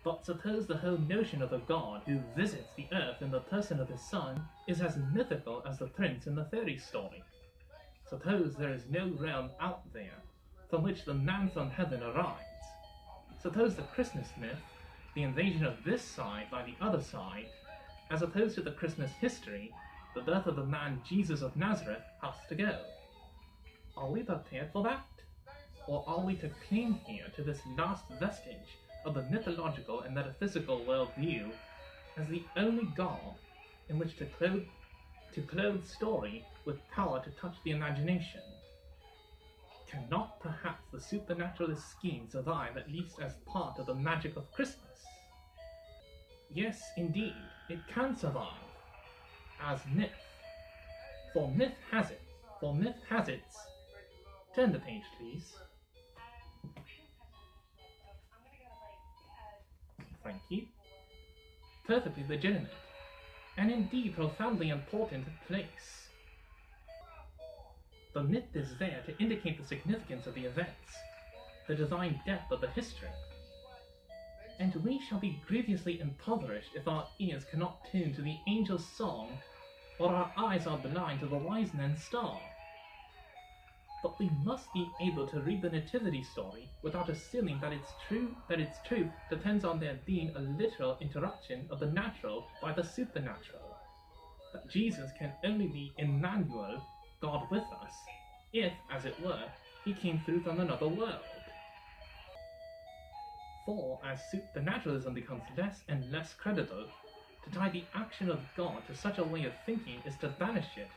But suppose the whole notion of a god who visits the earth in the person of his son is as mythical as the prince in the fairy story. Suppose there is no realm out there from which the man from heaven arrives. Suppose the Christmas myth, the invasion of this side by the other side, as opposed to the Christmas history, the birth of the man Jesus of Nazareth, has to go. Are we prepared for that? Or are we to cling here to this last vestige of the mythological and metaphysical worldview as the only God in which to clothe story with power to touch the imagination? Cannot perhaps the supernaturalist scheme survive at least as part of the magic of Christmas? Yes, indeed, it can survive as myth. For myth has its. Turn the page, please. Thank you. Perfectly legitimate, and indeed profoundly important place. The myth is there to indicate the significance of the events, the divine depth of the history. And we shall be grievously impoverished if our ears cannot tune to the angel's song, or our eyes are blind to the wise men's star. But we must be able to read the nativity story without assuming that its truth depends on there being a literal interruption of the natural by the supernatural. That Jesus can only be Emmanuel, God with us, if, as it were, he came through from another world. For as supernaturalism becomes less and less credible, to tie the action of God to such a way of thinking is to banish it,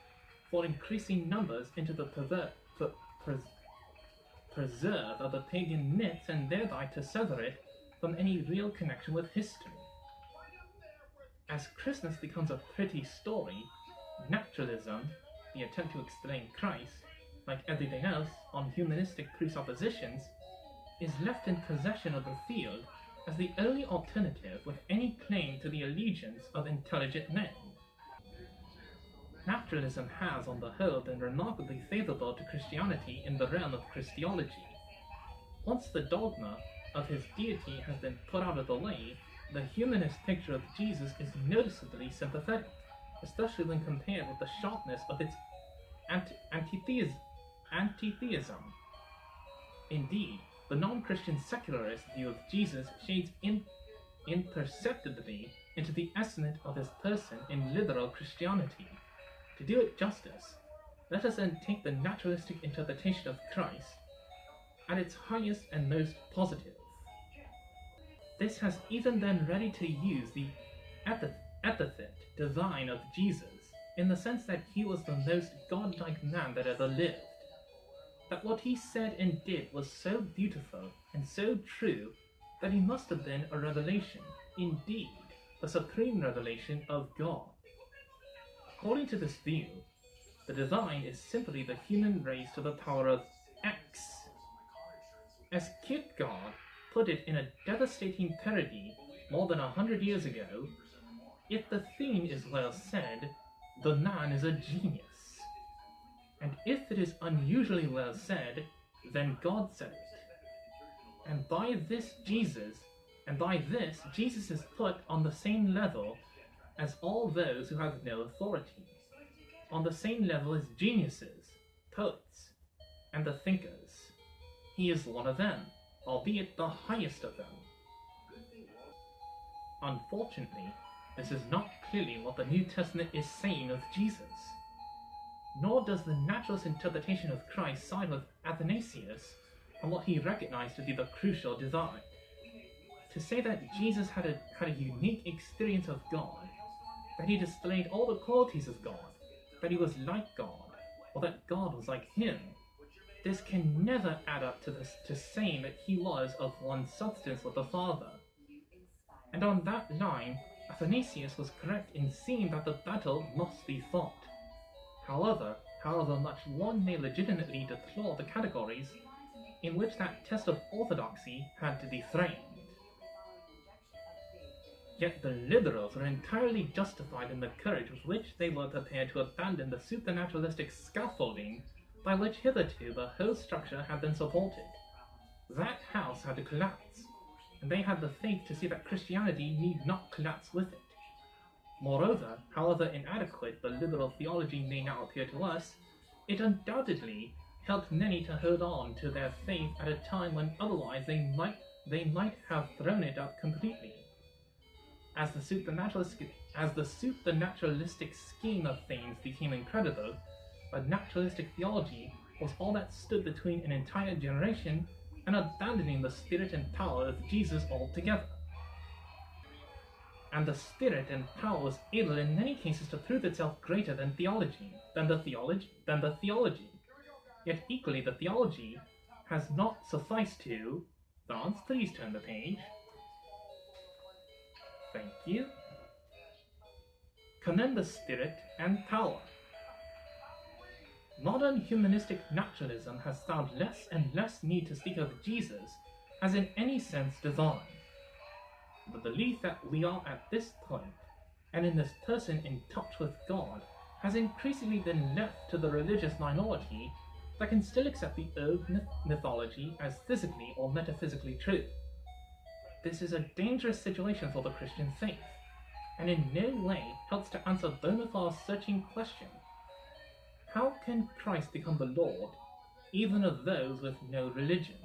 for increasing numbers, into the preserve of the pagan myths, and thereby to sever it from any real connection with history. As Christmas becomes a pretty story, naturalism, the attempt to explain Christ, like everything else, on humanistic presuppositions, is left in possession of the field as the only alternative with any claim to the allegiance of intelligent men. Naturalism has, on the whole, been remarkably favorable to Christianity in the realm of Christology. Once the dogma of his deity has been put out of the way, the humanist picture of Jesus is noticeably sympathetic, especially when compared with the sharpness of its antitheism. Indeed, the non-Christian secularist view of Jesus shades imperceptibly into the estimate of his person in liberal Christianity. To do it justice, let us then take the naturalistic interpretation of Christ at its highest and most positive. This has even been ready to use the epithet divine of Jesus, in the sense that he was the most godlike man that ever lived. That what he said and did was so beautiful and so true that he must have been a revelation, indeed, the supreme revelation of God. According to this view, the divine is simply the human raised to the power of X. As Kierkegaard put it in a devastating parody more than 100 years ago, if the theme is well said, the man is a genius. And if it is unusually well said, then God said it. And by this Jesus is put on the same level as all those who have no authority, on the same level as geniuses, poets, and the thinkers. He is one of them, albeit the highest of them. Unfortunately, this is not clearly what the New Testament is saying of Jesus. Nor does the naturalist interpretation of Christ side with Athanasius on what he recognized to be the crucial divide. To say that Jesus had a unique experience of God, that he displayed all the qualities of God, that he was like God, or that God was like him, this can never add up to saying that he was of one substance with the Father. And on that line, Athanasius was correct in seeing that the battle must be fought. However much one may legitimately deplore the categories in which that test of orthodoxy had to be framed. Yet the liberals were entirely justified in the courage with which they were prepared to abandon the supernaturalistic scaffolding by which hitherto the whole structure had been supported. That house had to collapse. and they had the faith to see that Christianity need not collapse with it. Moreover, however inadequate the liberal theology may now appear to us, it undoubtedly helped many to hold on to their faith at a time when otherwise they might have thrown it out completely. As the naturalistic scheme of things became incredible, but naturalistic theology was all that stood between an entire generation and abandoning the spirit and power of Jesus altogether. And the spirit and power was able in many cases to prove itself greater than the theology. Yet equally the theology has not sufficed to... Vance, please turn the page. Thank you. Commend the spirit and power. Modern humanistic naturalism has found less and less need to speak of Jesus as in any sense divine. The belief that we are at this point, and in this person in touch with God, has increasingly been left to the religious minority that can still accept the old mythology as physically or metaphysically true. This is a dangerous situation for the Christian faith, and in no way helps to answer Boniface's searching question: how can Christ become the Lord, even of those with no religion?